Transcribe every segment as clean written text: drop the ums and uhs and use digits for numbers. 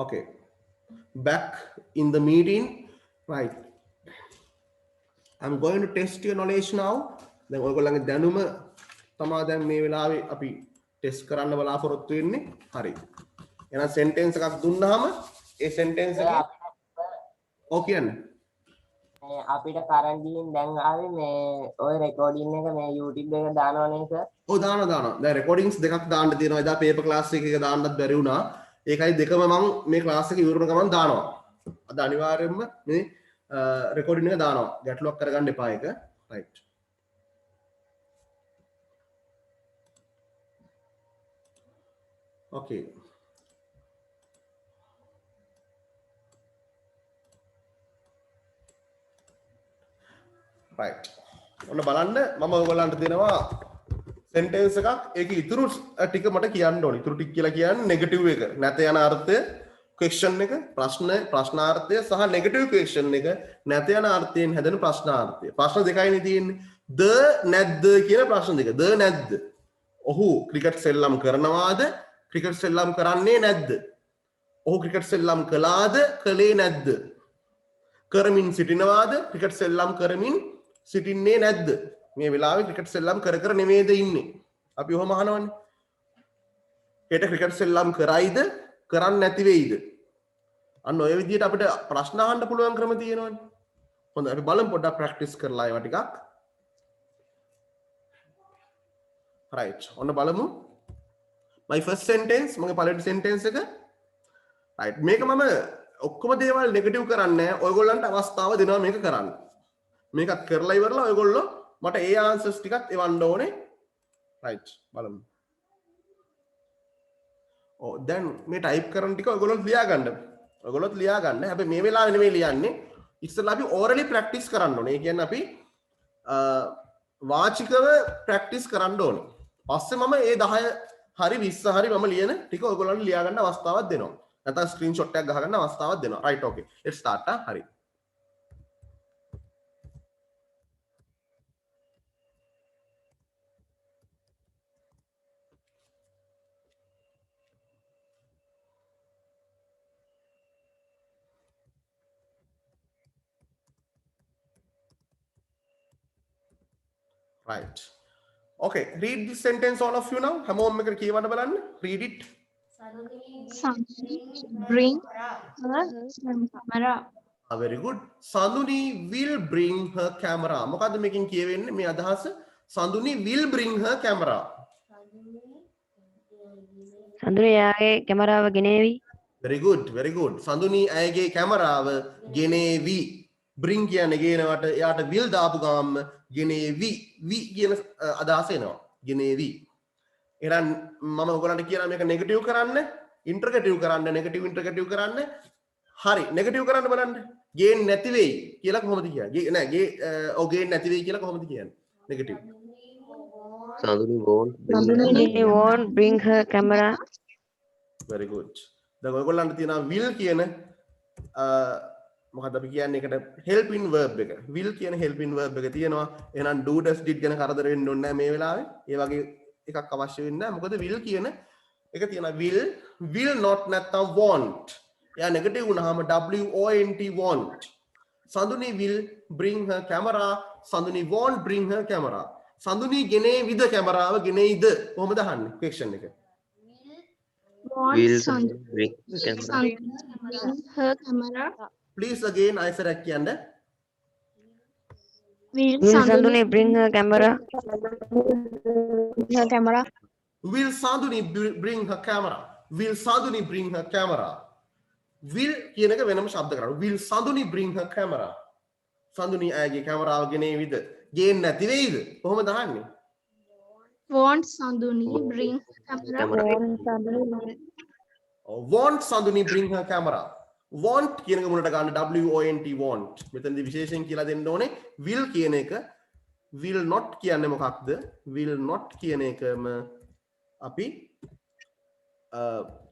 Okay, back in the meeting, right? I'm going to test your knowledge now. දැන් ඔයගොල්ලන්ගේ දැනුම තමා දැන් මේ වෙලාවේ අපි ටෙස්ට් කරන්න බලාපොරොත්තු වෙන්නේ. හරි. එහෙනම් සෙන්ටෙන්ස් එකක් දුන්නාම ඒ සෙන්ටෙන්ස් එක ඔව් කියන්නේ. අපිට කරන්ට්ලින් දැන් ආවේ මේ ඔය රෙකෝඩින් එක මේ YouTube එක දානවනේ සර්. ඔව් දානවා. දැන් රෙකෝඩින්ග්ස් දෙකක් දාන්න තියෙනවා. එදා පේපර් ක්ලාස් එකක දාන්නත් බැරි වුණා. ඒකයි දෙකම මම මේ ක්ලාස් එක ඉවරන ගමන් දානවා. අද අනිවාර්යයෙන්ම මේ රෙකෝඩින් එක දානවා. ගැටලුවක් කරගන්න එපා ඒක. right. okay. right. ඔන්න බලන්න මම ඔයගොල්ලන්ට දෙනවා සෙන්ටෙන්ස් එකක්. ඒකේ ඉතුරු ටික මට කියන්න ඕනේ. ඉතුරු ටික කියලා කියන්නේ නෙගටිව් එක. නැත යන අර්ථය ක්වෙස්චන් එක, ප්‍රශ්නාර්ථය සහ නෙගටිව් ක්වෙස්චන් එක නැත යන අර්ථයෙන් හැදෙන ප්‍රශ්නාර්ථය. ප්‍රශ්න දෙකයිනේ තියෙන්නේ. ද නැද්ද කියන ප්‍රශ්න දෙක. ද නැද්ද? ඔහු ක්‍රිකට් සෙල්ලම් කරනවාද? ක්‍රිකට් සෙල්ලම් කරන්නේ නැද්ද? ඔහු ක්‍රිකට් සෙල්ලම් කළාද? කළේ නැද්ද? කරමින් සිටිනවාද? ක්‍රිකට් සෙල්ලම් කරමින් සිටින්නේ නැද්ද? මේ වෙලාවේ ක්‍රිකට් සෙල්ලම් කර කර නෙමෙයිද ඉන්නේ? අපි ඔහොම අහනවනේ. හෙට ක්‍රිකට් සෙල්ලම් කරයිද? කරන්නේ නැති වෙයිද? අන්න ඔය විදිහට අපිට ප්‍රශ්න අහන්න පුළුවන් ක්‍රම තියෙනවනේ. හොඳයි අපි බලමු පොඩ්ඩක් ප්‍රැක්ටිස් කරලා ඒවා ටිකක්. right. ඔන්න බලමු. my first sentence මගේ පළවෙනි sentence එක. right. මේක මම ඔක්කොම දේවල් නෙගටිව් කරන්නේ නැහැ. ඔයගොල්ලන්ට අවස්ථාව දෙනවා මේක කරන්න. මේකත් කරලා ඉවරලා ඔයගොල්ලෝ මට ඒ ආන්සර්ස් ටිකත් එවන්න ඕනේ. right. බලමු. දැන් මේ ටයිප් කරන ටික ඔයගොල්ලෝ ලියා ගන්න. ඔයගොල්ලොත් ලියා ගන්න. හැබැයි මේ වෙලාවේ නෙමෙයි ලියන්නේ. ඉස්සෙල්ලා අපි orally practice කරන්න ඕනේ. ඒ කියන්නේ අපි වාචිකව practice කරන්න ඕනේ. පස්සේ මම ඒ 10 හරි 20 හරි මම ලියන ටික ඔයගොල්ලන්ට ලියා ගන්න අවස්ථාවක් දෙනවා. නැත්නම් ස්ක්‍රීන්ෂොට් එකක් ගහ ගන්න අවස්ථාවක් දෙනවා. right okay. let's start. හරි. right. okay, read this sentence all of you now. හැමෝම මේක කියවන්න බලන්න. read it. Bring her camera. very good. Sanduni will bring her camera. මොකද්ද මේකෙන් කියවෙන්නේ මේ අදහස? Sanduni will bring her camera. Sanduni එයාගේ කැමරාව ගෙනේවි. very good, very good. Sanduni ඇයගේ කැමරාව ගෙනේවි. bring කියන්නේ ගේනවට එයාට will දාපු ගාම ගෙනේවි. වි කියන අදහස එනවා. ගෙනේවි. එහෙනම් මම ඔයගලන්ට කියනවා මේක නෙගටිව් කරන්න, ඉන්ටර්ගටිව් කරන්න, නෙගටිව් ඉන්ටර්ගටිව් කරන්න. හරි, නෙගටිව් කරන්න බලන්න. ගේන් නැති වෙයි කියලා කොහොමද කියන්නේ? නෑ ගේ ඔව් ගේන් නැති වෙයි කියලා කොහොමද කියන්නේ? Negative. Sanduni won't bring her camera. very good. දැන් ඔයගොල්ලන්ට තියෙනවා will කියන මොකක්ද අපි කියන්නේ ඒකට helping verb එක. will කියන helping verb එක තියෙනවා. එහෙනම් do does did ගැන කරදර වෙන්න ඕනේ නැහැ මේ වෙලාවේ. ඒ වගේ එකක් අවශ්‍ය වෙන්නේ නැහැ. මොකද will කියන එක තියෙනවා will not නැත්නම් won't. එයා නෙගටිව් වුණාම wont won't. Sanduni will bring her camera. Sanduni won't bring her camera. Sanduni ගෙනේවිද කැමරාව ගෙනේයිද? කොහොමද අහන්නේ question එක? Will bring her camera. Please again Aisha කියන්න. Will Sanduni bring her camera. her camera. Will Sanduni bring her camera? Will Sanduni bring her camera? Will කියන එක වෙනම ශබ්ද කරනවා. Will Sanduni bring her camera? Sanduni ආගේ කැමරාව ගෙනේවිද? ගේන්න නැති වෙයිද? කොහොමද අහන්නේ? Won't Sanduni bring camera? Won't Sanduni bring her camera? Want කියන එක මුලට ගන්න wont want. මෙතනදී විශේෂයෙන් කියලා දෙන්න ඕනේ will කියන එක. will not කියන්නේ මොකක්ද? will not කියන එකම අපි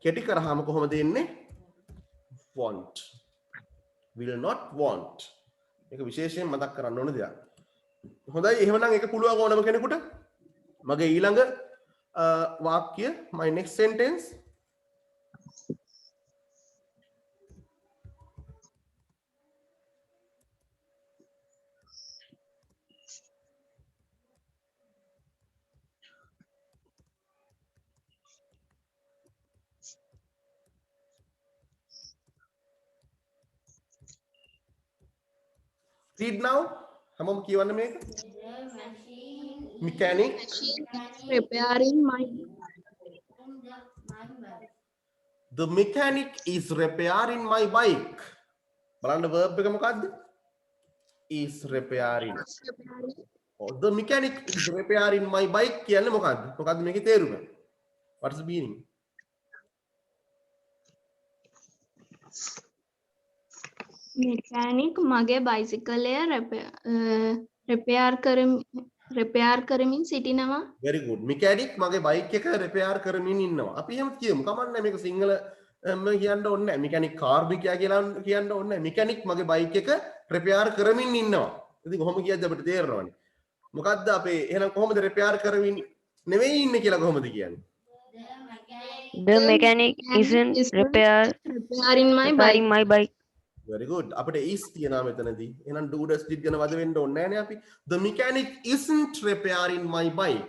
කෙටි කරාම කොහොමද එන්නේ? want. will not want. මේක විශේෂයෙන් මතක් කරන්න ඕන දෙයක්. හොඳයි එහෙනම් ඒක පුළුවන් ඕනම කෙනෙකුට. මගේ ඊළඟ වාක්‍ය my next sentence. read now හැමෝම කියවන්න මේක mechanic Machine is repairing my the mechanic is repairing my bike බලන්න verb එක මොකක්ද is repairing or the mechanic is repairing my bike කියන්නේ මොකක්ද මේකේ තේරුම what is the meaning mechanic මගේ බයිසිකලය repair කරමින් සිටිනවා. very good mechanic මගේ bike එක repair කරමින් ඉන්නවා අපි එහෙම කියමු කමන්නේ මේක සිංහල කියන්න ඕනේ නැහැ mechanic කාර්මිකයා කියලා කියන්න ඕනේ නැහැ mechanic මගේ bike එක repair කරමින් ඉන්නවා ඉතින් කොහොම කියද්දි අපිට තේරෙනවනේ මොකද්ද අපේ එහෙනම් කොහොමද repair කරමින් නෙවෙයි ඉන්නේ කියලා කොහොමද කියන්නේ The mechanic isn't repairing my repairing my bike. very good අපිට is තියනවා මෙතනදී එහෙනම් do does did ගැන වද වෙන්න ඕනේ නැහැ නේ අපි the mechanic isn't repairing my bike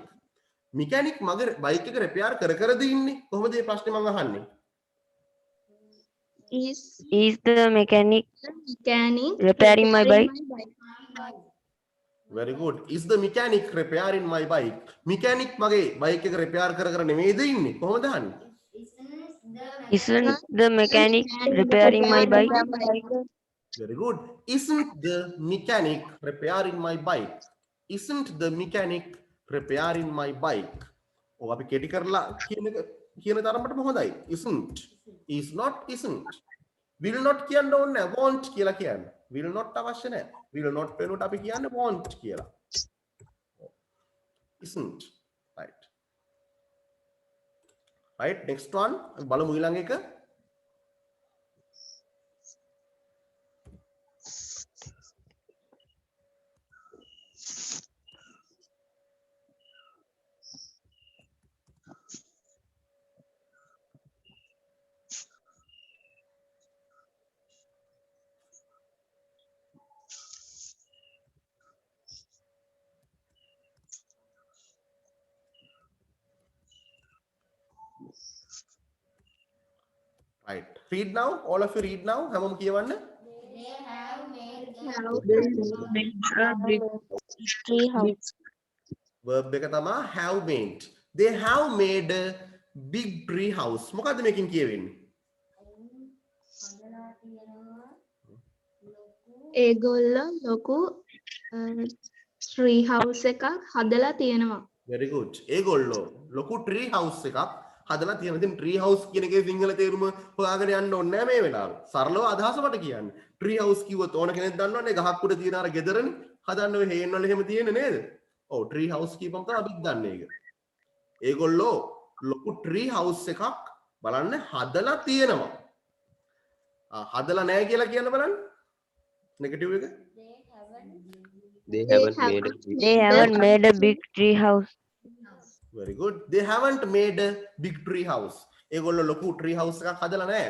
mechanic මගේ bike එක repair කරද ඉන්නේ කොහොමද මේ ප්‍රශ්නේ මම අහන්නේ Is the mechanic repairing my bike? very good is the mechanic repairing my bike mechanic මගේ bike එක repair කර නෙමෙයිද ඉන්නේ කොහොමද අහන්නේ Isn't the mechanic repairing my bike? very good isn't the mechanic repairing my bike isn't the mechanic repairing my bike ඔය අපි කෙටි කරලා කියන තරමටම හොඳයි isn't is not isn't will not කියන්න ඕනේ won't කියලා කියන්නේ will not අවශ්‍ය නැහැ will not වෙනුවට අපි කියන්නේ won't කියලා isn't right next one බලමු ඊළඟ එක right read now all of you read now හැමෝම කියවන්න verb එක තමයි have made they have made a big tree house මොකද්ද මේකෙන් කියවෙන්නේ ඒගොල්ලෝ ලොකු tree house එකක් හදලා තියෙනවා. very good ඒගොල්ලෝ ලොකු tree house එකක් හදලා තියෙනවා. ඉතින් tree house කියන එකේ සිංහල තේරුම හොයාගෙන යන්න ඕනේ නෑ මේ වෙලාවේ. සරලව අදහස මට කියන්න. tree house කිව්වොත් ඕන කෙනෙක් දන්නවනේ ගහක් උඩ තියෙන අර ගෙදරනේ. හදන්න ඔය හේන් වල එහෙම තියෙන්නේ නේද? ඔව් tree house කියපම තමයි අපිත් දන්නේ ඒක. ඒගොල්ලෝ ලොකු tree house එකක් බලන්න හදලා තියෙනවා. හදලා නෑ කියලා කියන්න බලන්න. negative එක. They haven't made a big tree house. very good they haven't made a big tree house ඒගොල්ලෝ ලොකු tree house එකක් හදලා නැහැ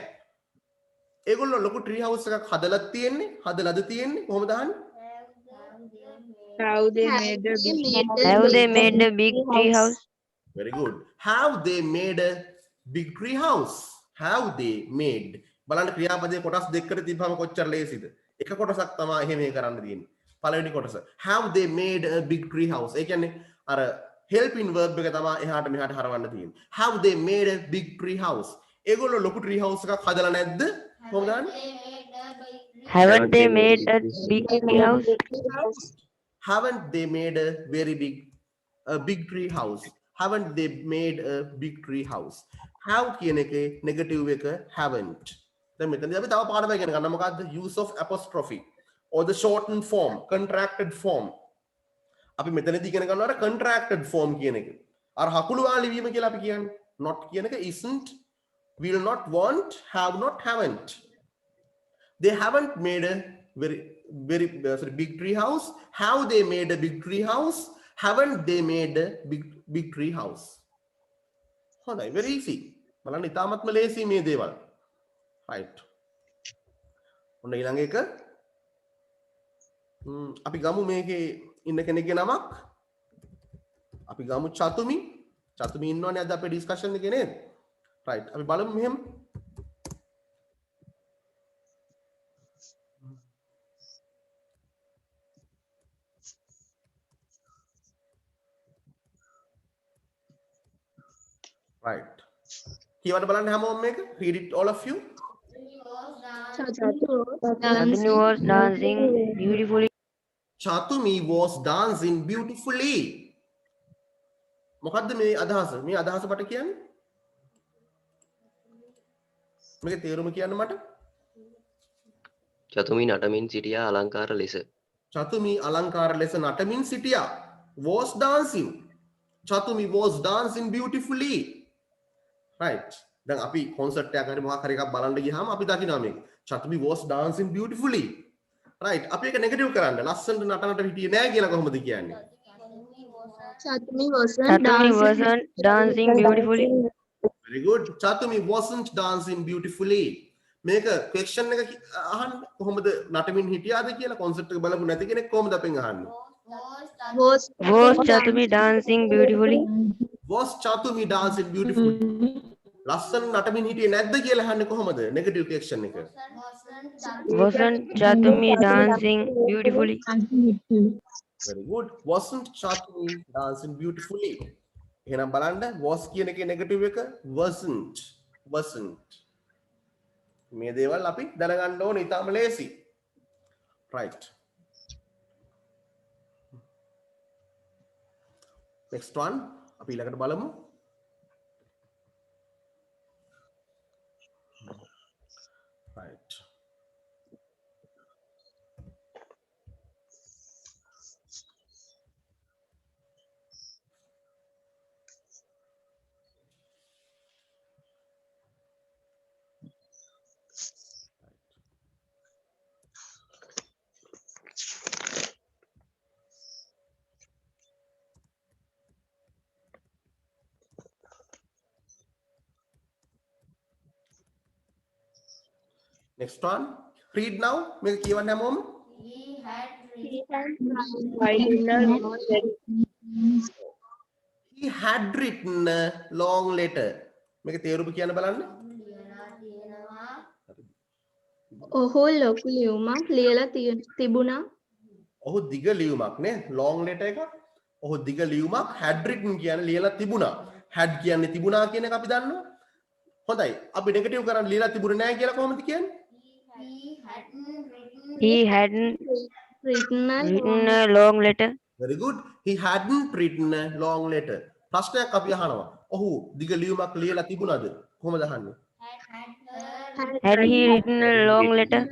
ඒගොල්ලෝ ලොකු tree house එකක් හදලා තියෙන්නේ හදලාද තියෙන්නේ කොහොමද අහන්නේ Have they made a big tree house? very good have they made a big tree house have they made බලන්න ක්‍රියාපදයේ කොටස් දෙකකට තිබ්බම කොච්චර ලේසිද එක කොටසක් තමයි එහෙම කරන්න තියෙන්නේ පළවෙනි කොටස have they made a big tree house ඒ කියන්නේ අර helping verb එක තමයි එහාට මෙහාට හරවන්න තියෙන්නේ. Have they made a big tree house? ඒගොල්ලෝ ලොකු tree house එකක් හදලා නැද්ද? කොහොමද දන්නේ? Haven't they made a big tree house? Haven't they made a very big tree house? Haven't they made a big tree house? Have කියන එකේ negative එක haven't. දැන් මෙතනදී අපි තව පාඩමක් ඉගෙන ගන්න මොකද්ද? Use of apostrophe or the shortened form, contracted form. අපි මෙතනදී ඉගෙන ගන්නවා අර contracted form කියන එක. අර හකුළු වාලි වීම කියලා අපි කියන්නේ. not කියන එක isn't, will not, won't, have not, haven't. They haven't made a very big tree house. Have they made a big tree house? Haven't they made a big tree house? හොඳයි very easy. බලන්න ඉතාමත්ම ලේසි මේ දේවල්. right. ඔන්න ඊළඟ එක අපි ගමු මේකේ ඉන්න කෙනෙක්ගේ නමක් අපි ගමු චතුමි ඉන්නවනේ අද අපේ ඩිස්කෂන් එකේ නේද රයිට් අපි බලමු මෙහෙම right. කියවන්න බලන්න හැමෝම මේක. Read it all of you. Chatumi Chatumi was dancing beautifully. Chatumi was dancing beautifully. මොකද්ද මේ අදහස? මේ අදහස මට කියන්න. මේකේ තේරුම කියන්න මට. චතුමි නටමින් සිටියා අලංකාර ලෙස. චතුමි අලංකාර ලෙස නටමින් සිටියා. Was dancing. Chatumi was dancing beautifully. Right. දැන් අපි කොන්සර්ට් එකක් හරි මොකක් හරි එකක් බලන්න ගියාම අපි දකිනවා මේක. Chatumi was dancing beautifully. Right. අපි ඒක නෙගටිව් කරන්න. ලස්සනට නටනට හිටියේ නෑ කියලා කොහොමද කියන්නේ? Chatumi wasn't Chatumi dancing. wasn't dancing beautifully. Very good. Chatumi wasn't dancing beautifully. මේක question එක අහන්න කොහොමද නටමින් හිටියාද කියලා කොන්සර්ට් එක බලමු නැති කෙනෙක් කොහොමද අපෙන් අහන්නේ? Was Was Chatumi dancing beautifully? Was Chatumi dancing beautifully? ලස්සන නටමින් හිටියේ නැද්ද කියලා අහන්නේ කොහොමද? නෙගටිව් question එක. Wasn't Chatumi dancing beautifully? Very good. Wasn't Chatumi dancing beautifully? එහෙනම් බලන්න was කියන එකේ නෙගටිව් එක wasn't. මේ දේවල් අපි දැනගන්න ඕනේ ඉතාලම ලේසි. Right. Next one අපි ඊළඟට බලමු. Right. Next one. Read now. මේක කියවන්න හැමෝම. He had written a long letter. මේක තේරුම කියන්න බලන්න. ඔහු ලොකු ලියුමක් ලියලා තිබුණා. ඔහු දිග ලියුමක් නේ long letter එක. ඔහු දිග ලියුමක් had written කියන්නේ ලියලා තිබුණා. had කියන්නේ තිබුණා කියන එක අපි දන්නවා. හොඳයි. අපි නෙගටිව් කරන් ලියලා තිබුණේ නැහැ කියලා කොහොමද කියන්නේ? He hadn't written a written a long letter. Very good. He hadn't written a long letter. ප්‍රශ්නයක් අපි අහනවා. ඔහු දිග ලියුමක් ලියලා තිබුණාද? කොහොමද අහන්නේ? Had he written a long letter?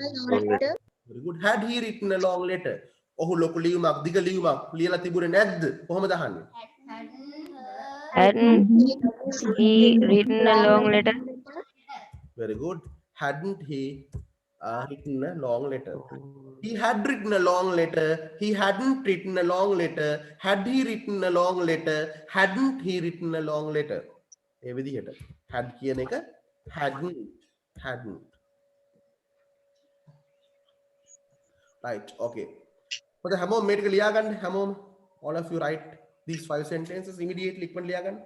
Very good. Had he written a long letter? ඔහු ලොකු ලියුමක් දිග ලියුමක් ලියලා තිබුණේ නැද්ද? කොහොමද අහන්නේ? Hadn't he written a long letter? Very good. Hadn't he written a long letter? He had written a long letter. He hadn't written a long letter. Had he written a long letter? Hadn't he written a long letter? ඒ විදිහට had කියන එක hadn't. Right. Okay. හොඳ හැමෝම මේක ලියා ගන්න හැමෝම. All of you write these 5 sentences immediately ඉක්මනට ලියා ගන්න.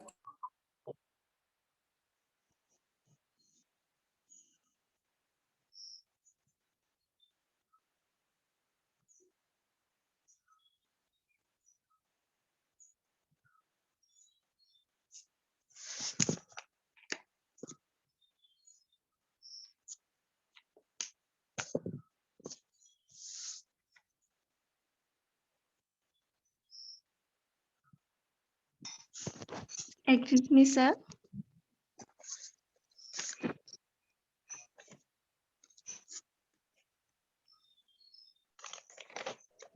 Excuse me, sir.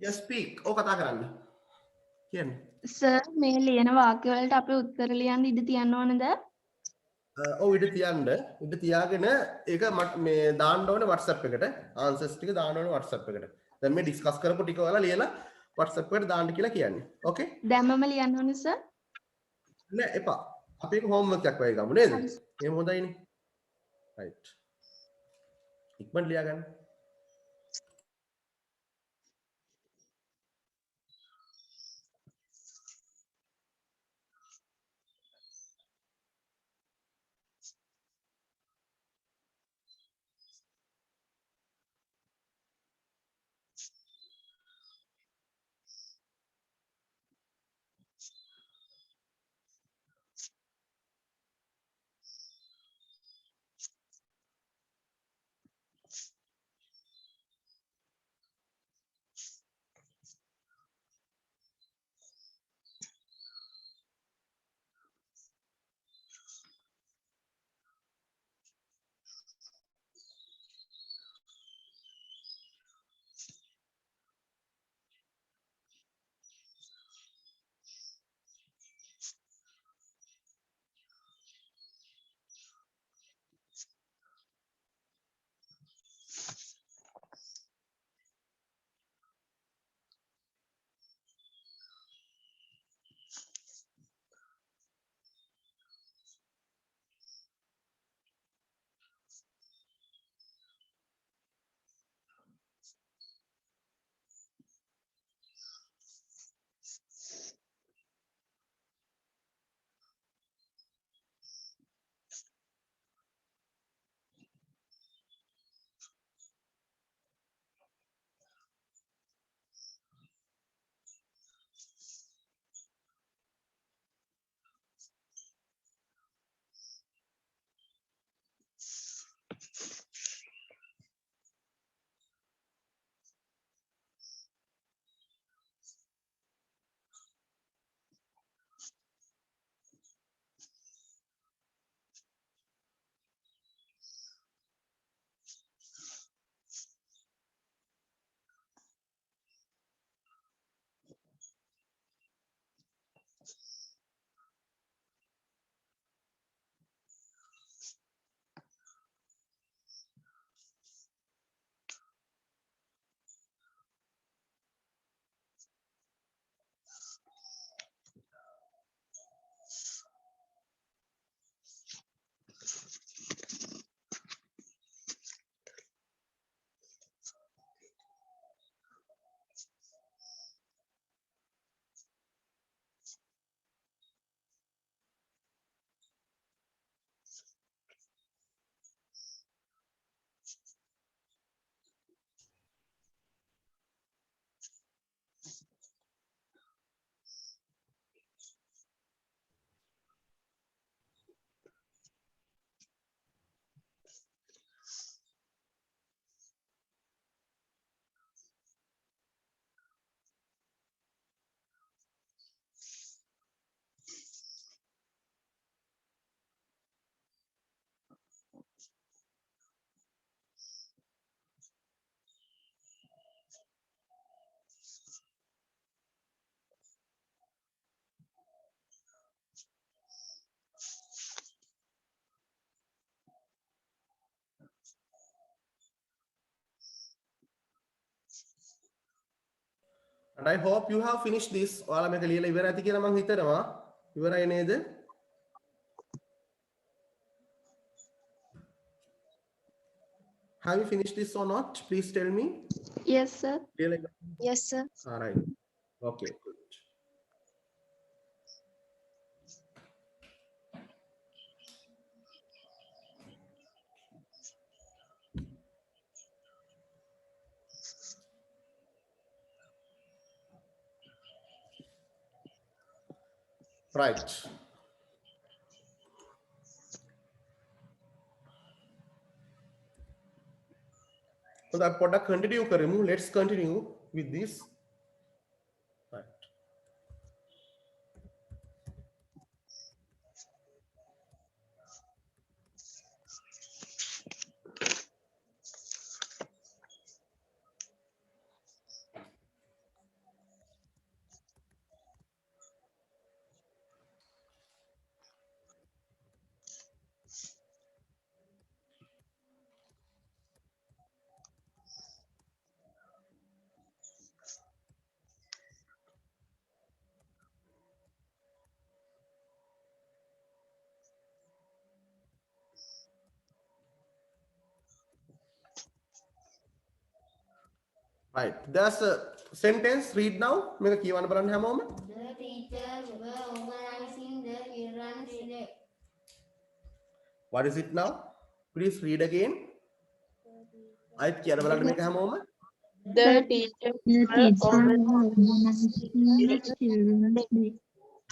Just speak. ඕක කතා කරන්න. කියන්නේ. Sir, මේ ලියන වාක්‍ය වලට අපි උත්තර ලියන්න ඉඩ තියන්න ඕනද? ඔව් ඉඩ තියාගෙන ඒක මේ දාන්න ඕනේ WhatsApp එකට. answers ටික දාන්න ඕනේ WhatsApp එකට. දැන් මේ discuss කරපු ටික ඔයාලා ලියලා WhatsApp එකට දාන්න කියලා කියන්නේ. Okay? දැම්මම ලියන්න ඕනේ sir. නෑ එපා. අපි ඒක homework එකක් වගේ ගමු නේද? එහෙම හොඳයිනේ. right. ඉක්මනට ලියා ගන්න. And I hope you have finished this. ඔයාලා මේක ලියලා ඉවර ඇති කියලා මම හිතනවා. ඉවරයි නේද? Have you finished this or not? Please tell me. Yes, sir. Yes, sir. All right. Okay, good. Right. So that product continue කරමු. Let's continue with this. Right. Right. There's a sentence. Read now. මේක කියවන්න බලන්න හැමෝම. The teachers were organizing the children's day. What is it now? Please read again. අයිත් කියන්න බලන්න මේක හැමෝම. The teacher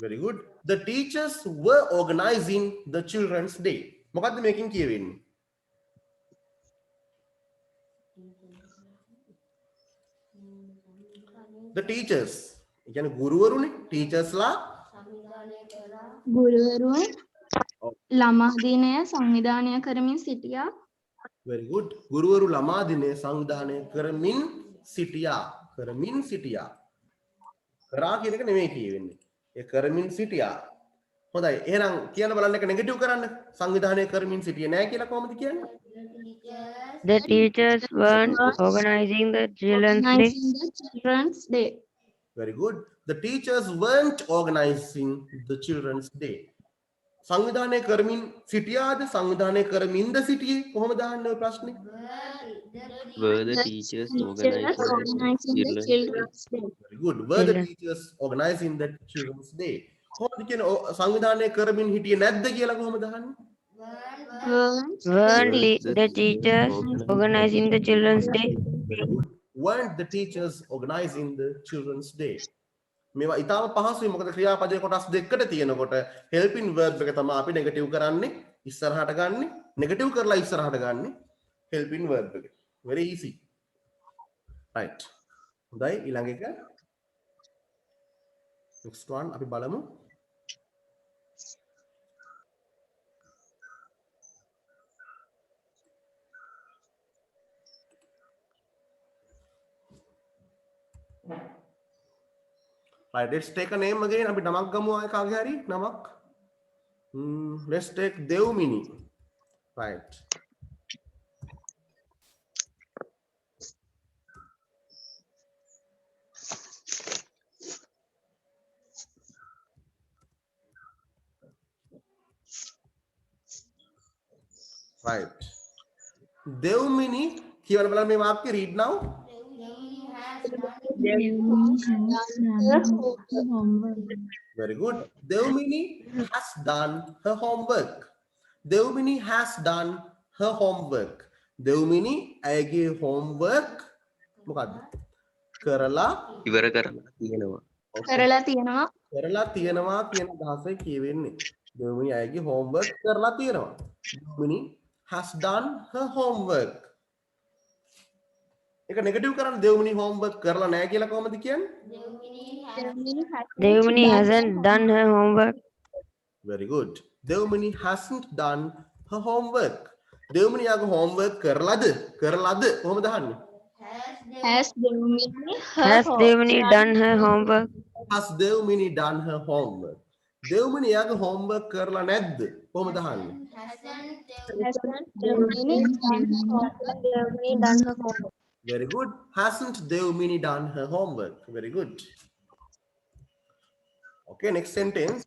Very good. The teachers were organizing the children's day. මොකද්ද මේකෙන් කියවෙන්නේ? The teachers. ඒ කියන්නේ ගුරුවරුනේ. teachers ලා ගුරුවරුන් ළමා දිනය සංවිධානය කරමින් සිටියා. very good. ගුරුවරු ළමා දිනය සංවිධානය කරමින් සිටියා. කරමින් සිටියා. කරා කියන එක නෙමෙයි කියවෙන්නේ. ඒ කරමින් සිටියා. හොඳයි. එහෙනම් කියන්න බලන්න එක නෙගටිව් කරන්න. සංවිධානය කරමින් සිටියේ නැහැ කියලා කොහොමද කියන්නේ? The teachers weren't organizing the children's day. Organizing the children's day. Very good. The teachers weren't organizing the children's day. සංවිධානය කරමින් සිටියාද සංවිධානය කරමින්ද සිටියේ කොහොමද අහන්නේ ඔය ප්‍රශ්නේ? Were the teachers Organizing the organizing children's day. Very good. Were the Children. teachers organizing the children's day? කොහොමද කියන්නේ සංවිධානය කරමින් හිටියේ නැද්ද කියලා කොහොමද අහන්නේ? Weren't the teachers organizing the children's day? Very good. Weren't the teachers organizing the children's day? මේවා ඊටම පහසුයි මොකද ක්‍රියාපදයේ කොටස් දෙකකට තියෙනකොට helping verb එක තමයි අපි නෙගටිව් කරන්නේ ඉස්සරහට ගන්නෙ නෙගටිව් කරලා ඉස්සරහට ගන්න helping verb එක. very easy. right. හොඳයි ඊළඟ එක. next one අපි බලමු. right, let's take a name again. අපි නමක් ගමු ආයේ කාගේ හරි නමක්. Let's take Devmini. Right. Right. Devmini කියවන බලන්න මේ වාක්‍ය read now. Very good. Devmini has done her homework. Devmini has done her homework. Devmini ඇයගේ homework මොකද්ද? කරලා ඉවර කරලා තියෙනවා. කරලා තියෙනවා. කරලා තියෙනවා කියන අදහසයි කියවෙන්නේ. Devmini ඇයගේ homework කරලා තියෙනවා. Devmini has done her homework. ඒක නෙගටිව් කරන්න Devmini homework කරලා නැහැ කියලා කොහොමද කියන්නේ? Devmini hasn't done her homework. Very good. Devmini hasn't done her homework. Devmini යාගේ homework කරලාද? කරලාද? කොහොමද අහන්නේ? Has Devmini Has Devmini done her homework? Has Devmini done her homework? Devmini යාගේ homework කරලා නැද්ද? කොහොමද අහන්නේ? Devmini done her homework. Very good. Hasn't Devmini done her homework? Very good. Okay, next sentence.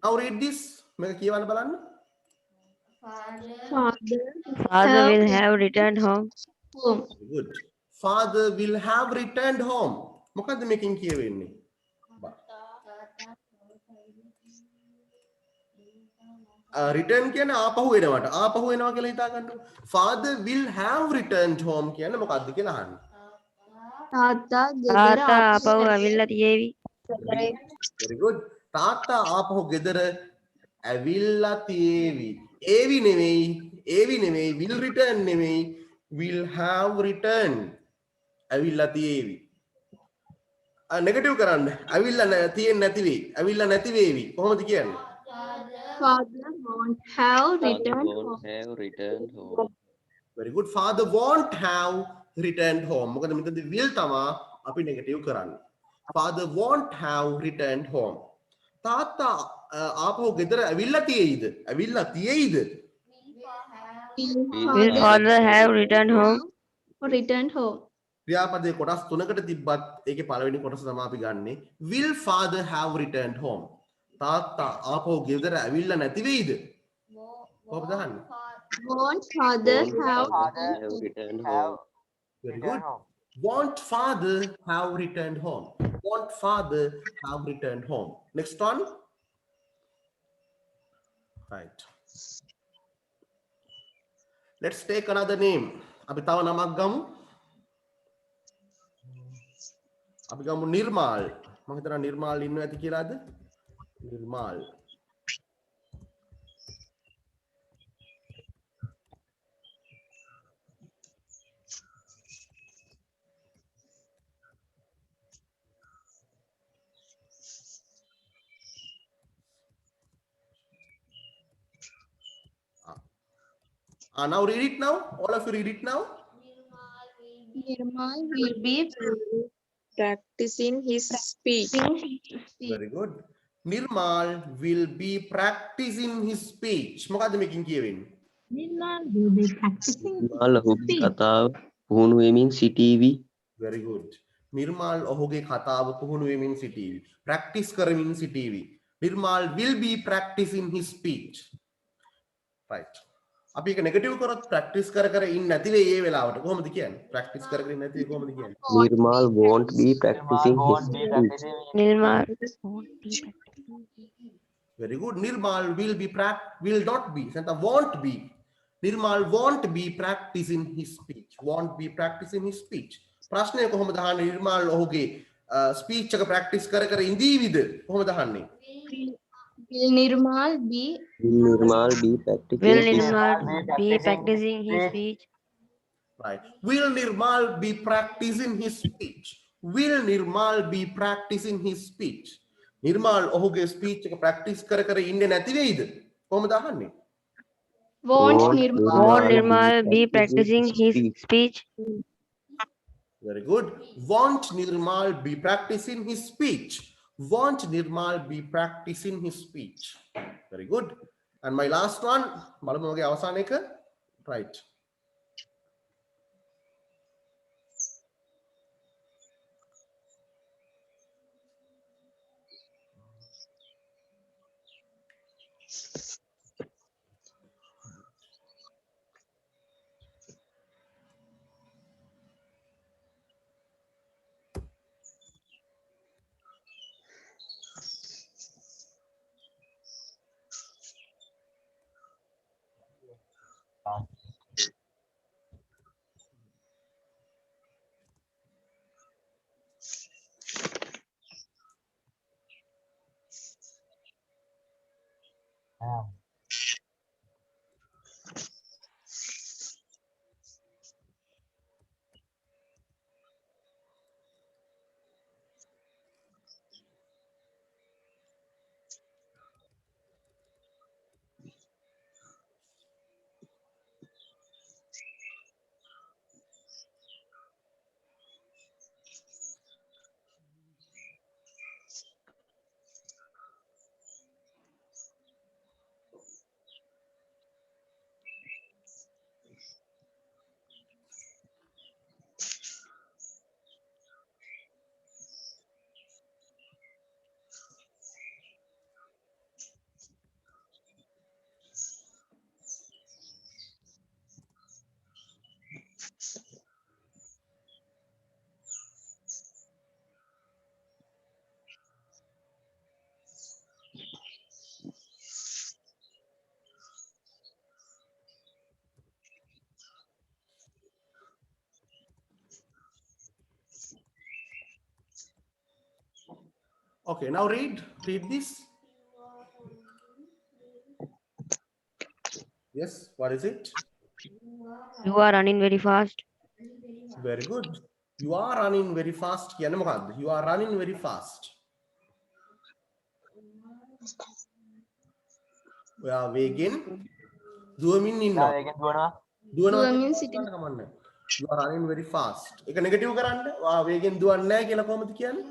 Now read this. මේක කියවන්න බලන්න. Father will have returned home. Very good. Father will have returned home. මොකද්ද මේකෙන් කියවෙන්නේ? return කියන්නේ ආපහු එනවට. ආපහු එනවා කියලා හිතා ගන්න. Father will have returned home කියන්නේ මොකද්ද කියලා අහන්න. තාත්තා තාත්තා ආපහු ඇවිල්ලා තියේවි. Very good. තාත්තා ආපහු ගෙදර ඇවිල්ලා තියේවි. ඒවි නෙමෙයි will return නෙමෙයි will have returned. ඇවිල්ලා තියේවි. නෙගටිව් කරන්න. ඇවිල්ලා තියෙන්නේ නැති වෙයි. ඇවිල්ලා නැති වේවි. කොහොමද කියන්නේ? Father won't have returned Won't home. have returned home. Very good. Father won't have returned home. මොකද මෙතනදී will තමා අපි නෙගටිව් කරන්නේ. Father won't have returned home. තාත්තා ආපහු ගෙදර ඇවිල්ලා තියෙයිද? ඇවිල්ලා තියෙයිද? Will father have returned home? Returned home. ක්‍රියාපදයේ කොටස් තුනකට තිබ්බත් ඒකේ පළවෙනි කොටස තමයි අපි ගන්නෙ. Will father have returned home? තාත්තා ආපහු ගෙදර ඇවිල්ලා නැති වෙයිද? කොහොමද අහන්නේ? Won't father have Have returned home. Very good. Won't father have returned home? Won't father have returned home? Next one. Right. Let's take another name. අපි තව නමක් ගමු. අපි ගමු නිර්මාල්. මම හිතනවා නිර්මාල් ඉන්නව ඇති කියලාද? නිර්මාල්. Now read it now. All of you read it now. Nirmal will be practicing his speech. Very good. Nirmal will be practicing his speech. මොකද්ද මේකෙන් කියවෙන්නේ? Nirmal will be practicing ඔහුගේ කතාව පුහුණු වෙමින් සිටීවි. Very good. Nirmal ඔහුගේ කතාව පුහුණු වෙමින් සිටීවි. Practice කරමින් සිටීවි. Nirmal will be practicing his speech. Right. අපි එක නෙගටිව් කරොත් ප්‍රැක්ටිස් කර කර ඉන්න නැති වෙයි ඒ වෙලාවට කොහොමද කියන්නේ? ප්‍රැක්ටිස් කර කර ඉන්න නැති වෙයි කොහොමද කියන්නේ? Nirmal won't be practicing his speech. Nirmal Very good. Nirmal will not be. නැත්නම් won't be. Nirmal won't be practicing his speech. Won't be practicing his speech. ප්‍රශ්නය කොහොමද අහන්නේ? නිර්මාල් ඔහුගේ ස්පීච් එක ප්‍රැක්ටිස් කර කර ඉඳීවිද? කොහොමද අහන්නේ? Will Nirmal be Will Nirmal be practicing Will his Nirmal be practicing his speech? Right. Will Nirmal be practicing his speech? Will Nirmal be practicing his speech? නිර්මාල් ඔහුගේ ස්පීච් එක ප්‍රැක්ටිස් කර කර ඉන්නේ නැති වෙයිද? කොහොමද අහන්නේ? won't Won't Nirmal Won't Nirmal be practicing his speech? Very good. Won't Nirmal be practicing his speech? Won't Nirmal be practicing his speech? Very good. And my last one, බලමු මගේ අවසාන එක. Right. Okay, now read this. Yes, what is it? You are running very fast. Very good. You are running very fast. කියන්නේ මොකක්ද? You are running very fast. ඔයා වේගෙන් දුවමින් ඉන්නවා. දුවනවා දුවමින් කියන්නේ සිටින- කමන්නේ. You are running very fast. ඒක නෙගටිව් කරන්න. ඔයා වේගෙන් දුවන්නේ නැහැ කියලා කොහොමද කියන්නේ?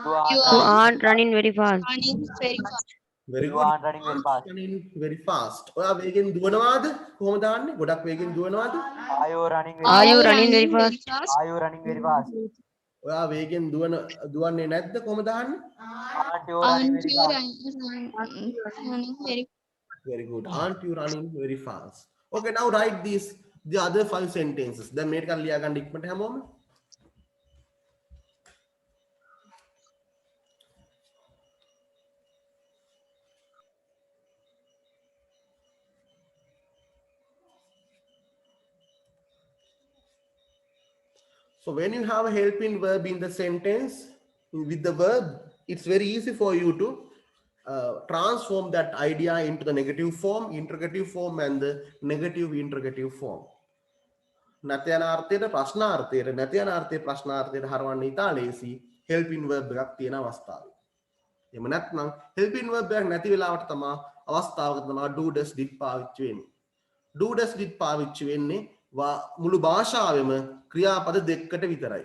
You You are aren't running very fast. running very fast. Very good. Running very fast. ඔයා වේගෙන් දුවනවාද? කොහොමද දාන්නේ? ගොඩක් වේගෙන් දුවනවාද? Are you running very fast? ඔයා වේගෙන් දුවන්නේ නැද්ද? කොහොමද දාන්නේ? Aren't you running very Very good. Aren't you running very fast? Okay, now write these the other 5 sentences. දැන් මේක ලියා ගන්න ඉක්මනට හැමෝම. So when you have a helping verb in the sentence with the verb, it's very easy for you to transform that idea into the negative form, interrogative form, and the negative interrogative form. නැත්‍යනාර්ථයට ප්‍රශ්නාර්ථයට නැත්‍යනාර්ථය ප්‍රශ්නාර්ථයට හරවන්න ඉතා ලේසි helping verb එකක් තියෙන අවස්ථාවේ. එහෙම නැත්නම් helping verb එකක් නැති වෙලාවට තමයි අවස්ථාවක තමයි do does did පාවිච්චි වෙන්නේ. Do does did පාවිච්චි වෙන්නේ මුළු භාෂාවෙම ක්‍රියාපද දෙකකට විතරයි.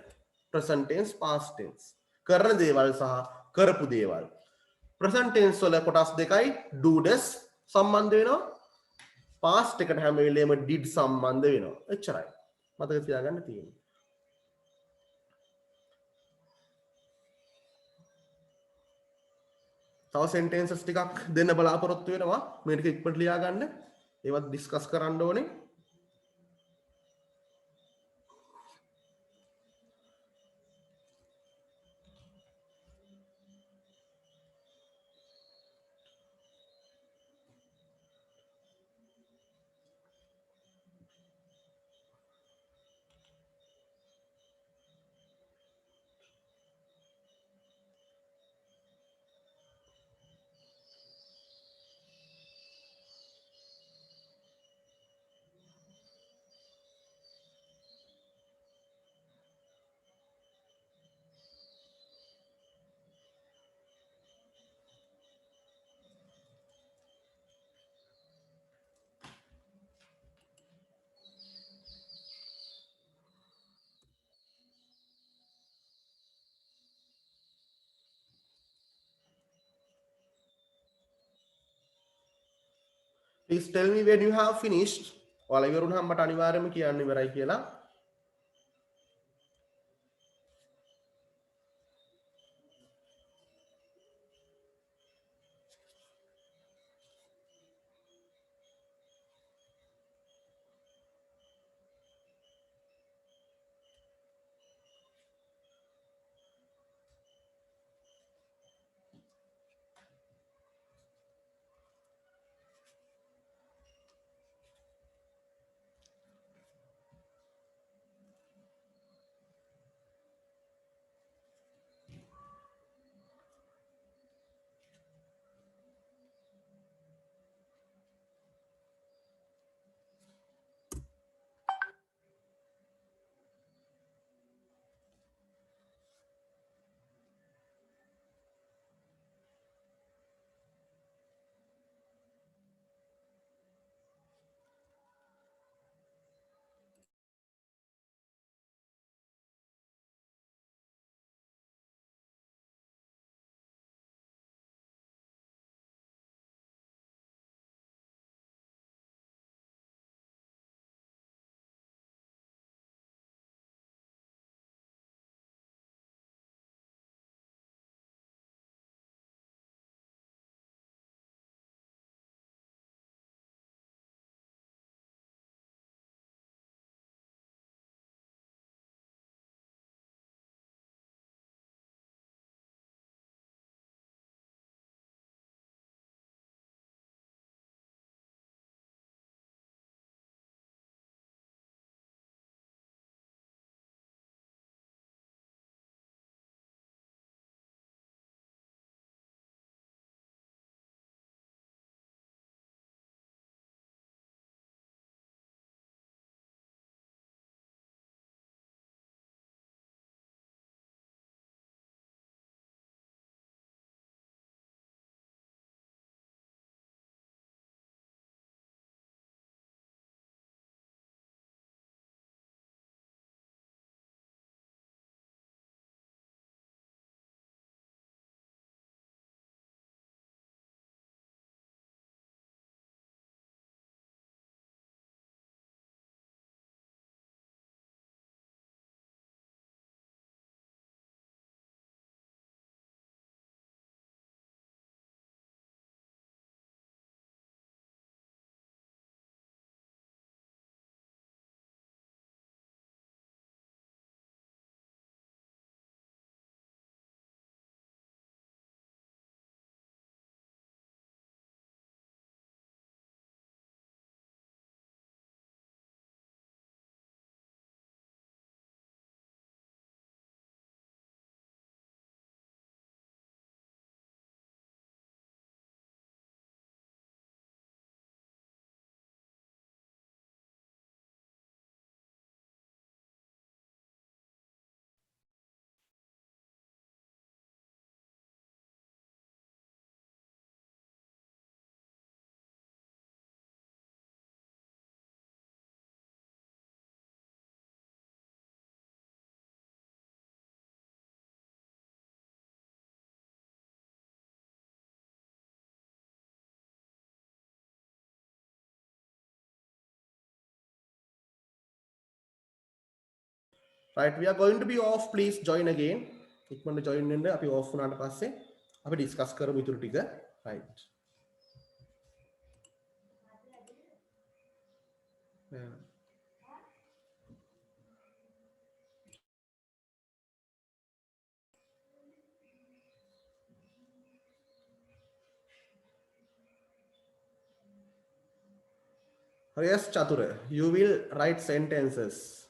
present tense past tense. කරන දේවල් සහ කරපු දේවල්. present tense වල කොටස් දෙකයි do does සම්බන්ධ වෙනවා. past එකට හැම වෙලේම did සම්බන්ධ වෙනවා. එච්චරයි. මතක තියාගන්න තියෙන්නේ. තව sentences ටිකක් දෙන්න බලාපොරොත්තු වෙනවා. මේක ඉක්මනට ලියා ගන්න. ඒවත් ඩිස්කස් කරන්න ඕනේ. Please tell me when you have finished. ඔයාලා ඉවරුනහම මට අනිවාර්යයෙන්ම කියන්න ඉවරයි කියලා. Right, we are going to be off. Please join again. ඉක්මනට join වෙන්න. අපි off වුණාට පස්සේ අපි discuss කරමු ඊටු ටික. Right. Yeah. Yes, Chatura, you will write sentences.